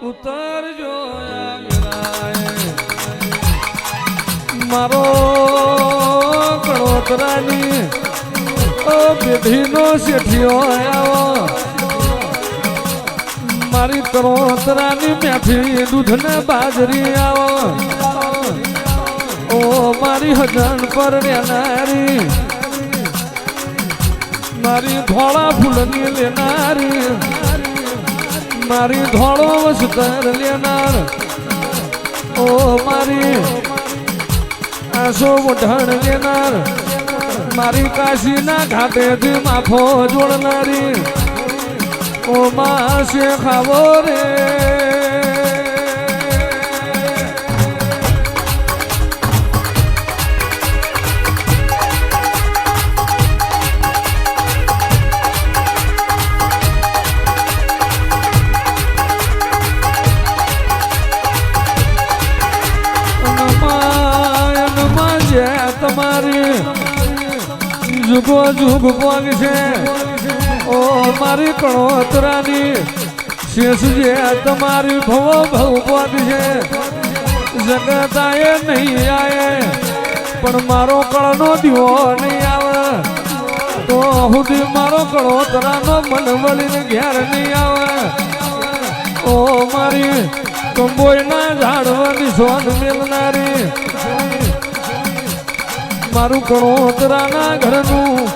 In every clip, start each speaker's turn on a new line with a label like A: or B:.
A: ઉતરજો મારો કળોતરાની પેઢીનો શેઠિયો આવો મારી કળોતરાની મેથી દૂધને બાજરી આવો ઓ મારી હજન પર રહેનારી મારી ધોળા ફૂલની લેનારી મારી ધોળો વસ્ત્ર લેનાર ઓ મારી આસો વઢણ લેનાર મારી કાશીના ઘાટેથી માફો જોડનારી ઓ માસે ખાવો રે તમારી જુગો જુગ પોગ છે ઓ મારી કણોતરાની શેષ જે તમારી ભવો ભવ પોગ છે જગતાએ નહીં આયે પણ મારો કળનો દીવો નહીં આવે તો સુધી મારો કણોતરાનો મન વળીને ઘેર નહીં આવે ઓ મારી કંબોયના ઝાડવાની સોન મેલનારી મારું કણોતરાના ઘરનું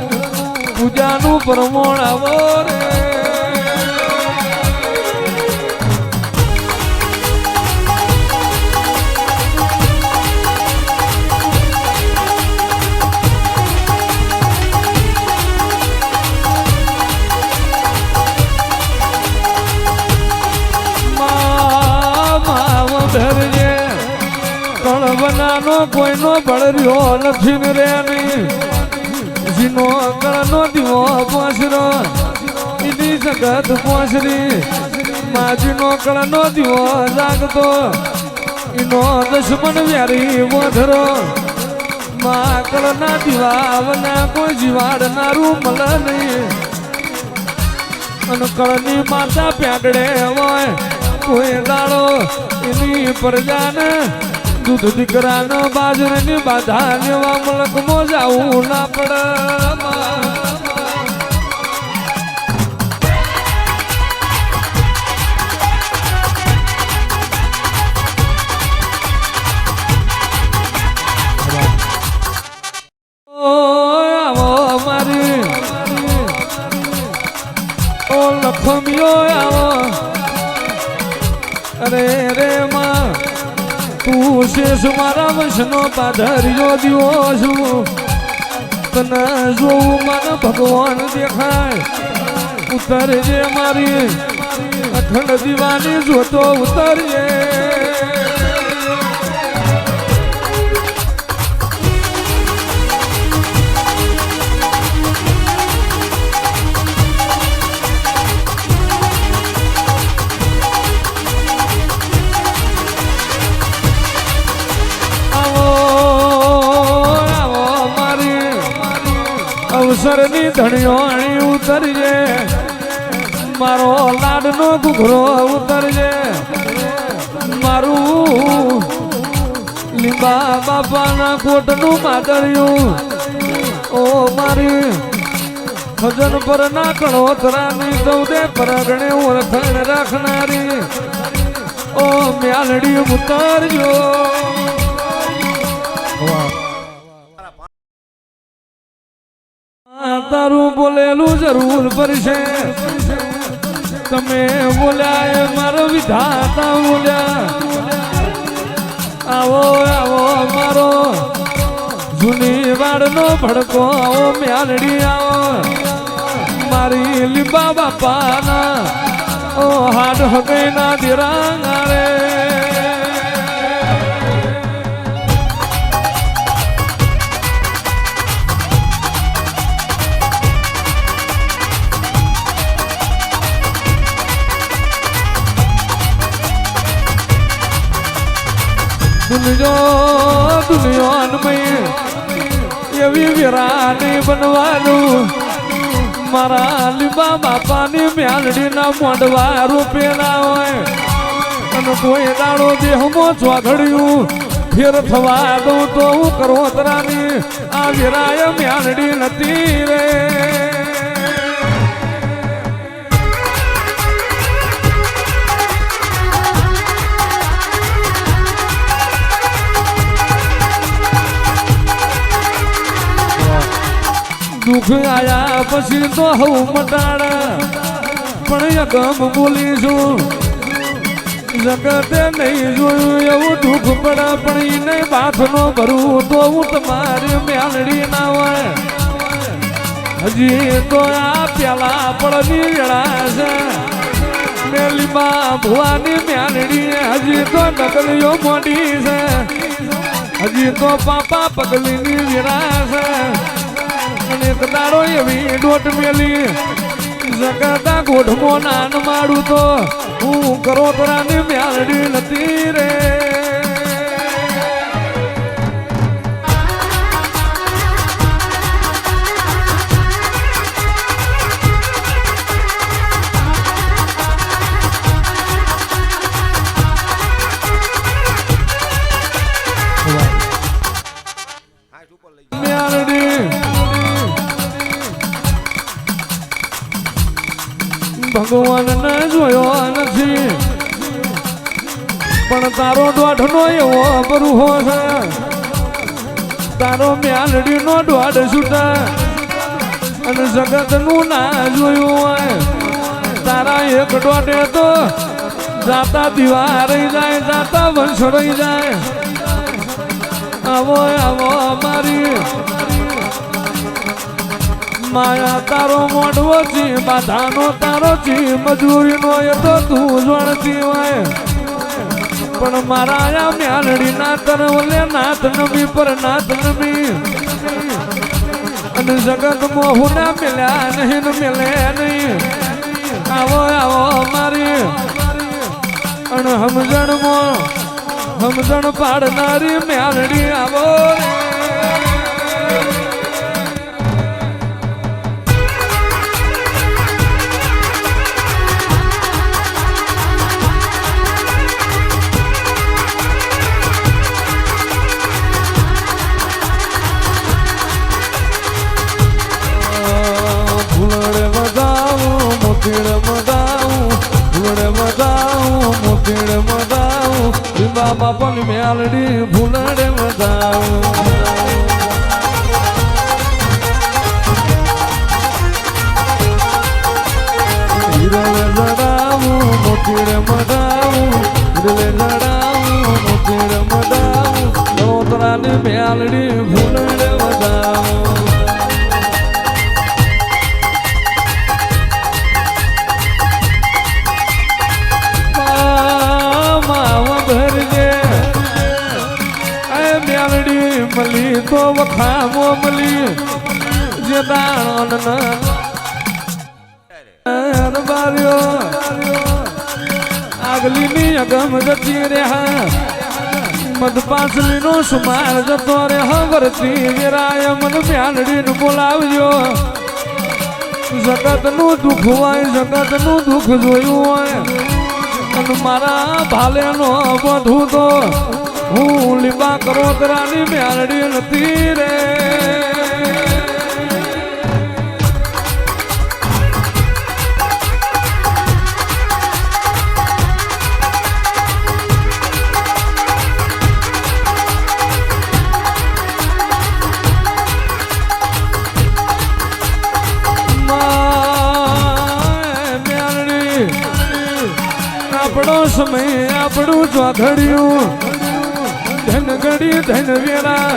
A: પૂજાનું પ્રમોણ આવો રે ધરજે કળવનાનો કોઈનો બળર્યો નથી રે નહીં જીનો કળનો દીવો પોસરો એની જગત પોસરી માજીનો કળનો દીવો જાગતો એનો દુશ્મન વ્યારી વધરો મા કળના દીવાવના કોઈ જીવાડનારું મળ નહીં અને કળની માતા પ્યાગડે હોય કોઈ દાડો એની પ્રજાને દૂધ દીકરાનો બાજરીની બાધા લેવા મલકમાં જાવું ના પડે મારી ઓ લખમિયો આવો અરે રે માં તું શેષ મારા વંશનો પાધર્યો દીવો છું તને જોવું મને ભગવાન દેખાય ઉતરજે મારી અખંડ દીવાની જોતો ઉતરજે અવસરની ધણિયોણી ઉતરજે મારો લાડનો ઘૂઘરો ઉતરજે મારું લીંબા બાપાના કોટનું માદળિયું ઓ મારી ખજન પર ના કળોતરાની સૌદે પરગણે ઓળખણ રાખનારી ઓ મ્યાલડી ઉતરજો તારું બોલેલું જરૂર પડશે તમે બોલ્યા મારો વિધાતા બોલ્યા આવો આવો મારો જૂની વાડનો ભડકો આવો મ્યાલડી આવો મારી લીંબા બાપાના ઓ હાડ હગઈના દિરાંગા રે દુનિયાન મેં એ એવી વિરાની બનવાનું મારા લીંબા બાપાની મ્યાલડીના મોઢવા રૂપેલા હોય અને કોઈ દાડો દેહમાં ચોઘડ્યું ફેર થવા દઉં તો હું કરોતરાની આ વિરાય મ્યાલડી નથી રે દુઃખ આયા પછી તો હું મટાડ પણ ગમ બોલીશું જગતે નહીં જોયું એવું દુઃખ પડે પણ એને બાથનો ભરવું તો હું તમારી મ્યાલડી ના હોય હજી તો આ પેલા પડની વેળા છે મેલીમાં ભુવાની મ્યાલડી હજી તો નકલીઓ મોડી છે હજી તો પાપા પગલીની વેળા છે અને દાડો એવી ડોટ મેલી જગતા ગોઠમો નાન માડું તો હું કરોતરાની મ્યાલડી નથી રે ભગવાન ને જોયો નથી પણ તારો દોઢનો એવો બરુહો છે તારો મ્યાલડી નો દોઢ છૂટે અને જગત નું ના જોયું હોય તારા એક દોઢે તો જાતા દીવા રહી જાય જાતા વંશ રહી જાય આવો આવો મારી માયા તારો મોઢવો છી બાધાનો તારો છી મજૂરીનો એ તો તું જોણતી હોય પણ મારા આ મ્યાલડી ના તરવલે નાથ નમી પર નાથ નમી અને જગત મોહું ના મિલ્યા નહીં મિલે નહીં આવો આવો મારી અને સમજણ પાડનારી મ્યાલડી આવો બાપા પણ મ્યાલડી ભૂલડે મજાવું હીરવે લડાવું મોતીડે મજાવું હીરવે લડાવું મોતીડે મજાવું કરોતરાની મ્યાલડી ભૂલડે મજાવું મલી તો વખામો મલી જે દાણો આગલી ની અગમ જતી રહ્યા મધ પાછલી નો સુમાર જતો રે હવરતી વેરાય મન મ્યાલડી નું બોલાવજો જગત નું દુઃખ હોય જગત નું દુઃખ જોયું હોય અને મારા ભાલે નો બધું તો હું લીંબા કરોતરાની મ્યાલડી નથી રે મ્યાલડી આપણો સમય આપણું ચોઘડ્યું ધન ઘડી ધન વેરા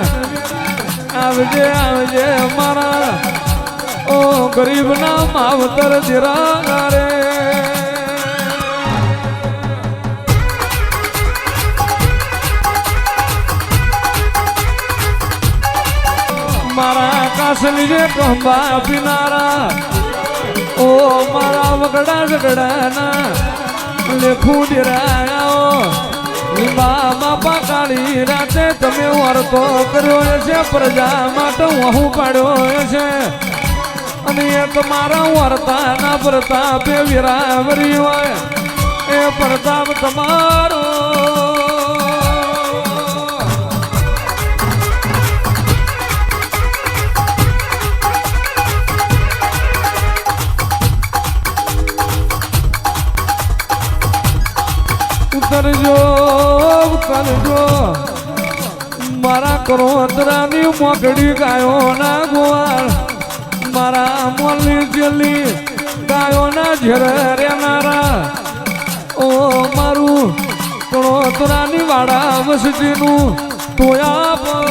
A: આવજે આવજે મારા ઓ ગરીબ ના માવતર જરા રે મારા કાસલી જે કંબા પીનારા ઓ મારા વગડા ઝગડાના લેખું દિરાયા લીંબા બાપા કાળી રાતે તમે વર્તો કર્યો છે પ્રજા માટે વહુ પાડ્યો છે અને એ તમારા વર્તાના પ્રતાપે વિરાવરી હોય એ પ્રતાપ તમારો ઉતરજો ઉતરજો મારા કરોતરાની મોકડી ગાયો ના ગોવાળ મારા મોલી જેલી ગાયો ના ઝેર રેનારા ઓ મારું કરોતરાની વાડા વસતીનું તોયા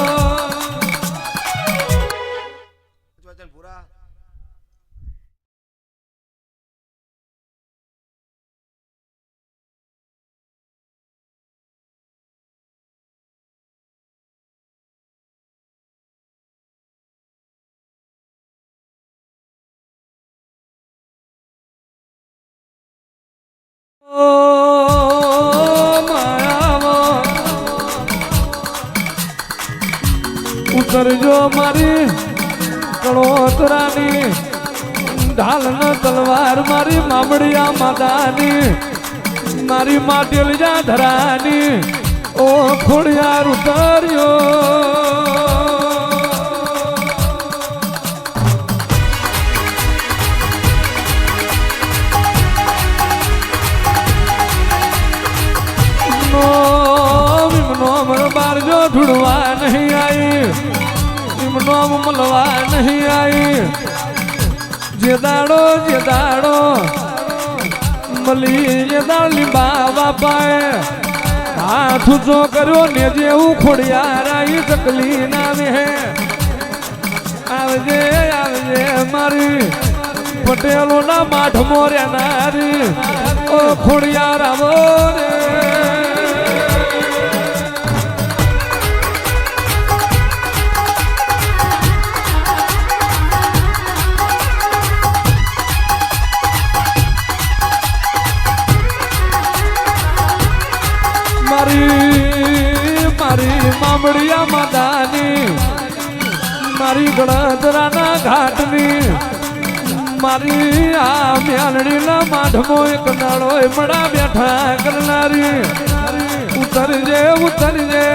A: ઉતરજો મારી કળોતરાની ઢાલ ન તલવાર મારી મામડિયા માદાની મારી માટેલિયા ધરાની ઓ ખોડિયાર ઉતર્યો બારજો ઢૂંઢવા નહીં આવી નો મળવા નહીં આવી જે દાડો મળી જે દાડી બાબા પાએ હાથ ઊંચો કર્યો ને જેવું ખોડિયાર આવી ચકલી ના હે આવજે આવજે મારી પટેલો ના માઠ મોર્યા નારી ઓ ખોડિયાર આવો રે મારી મામડિયા માદાની મારી ગણતરાના ઘાટની મારી આ મ્યાલડીના માઢમો એક નાળો મડા બેઠા કરનારી ઉતરજે ઉતરજે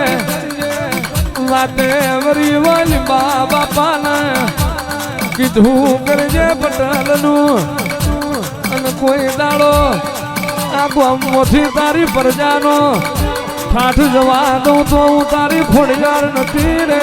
A: વાતે વરી વાલી બાપાના કીધું કરજે પટેલનું અને કોઈ દાડો આ ગામમાંથી તારી પ્રજાનો ઠાઠ જવા દઉં તો હું તારી ખોડિયાર નથી રે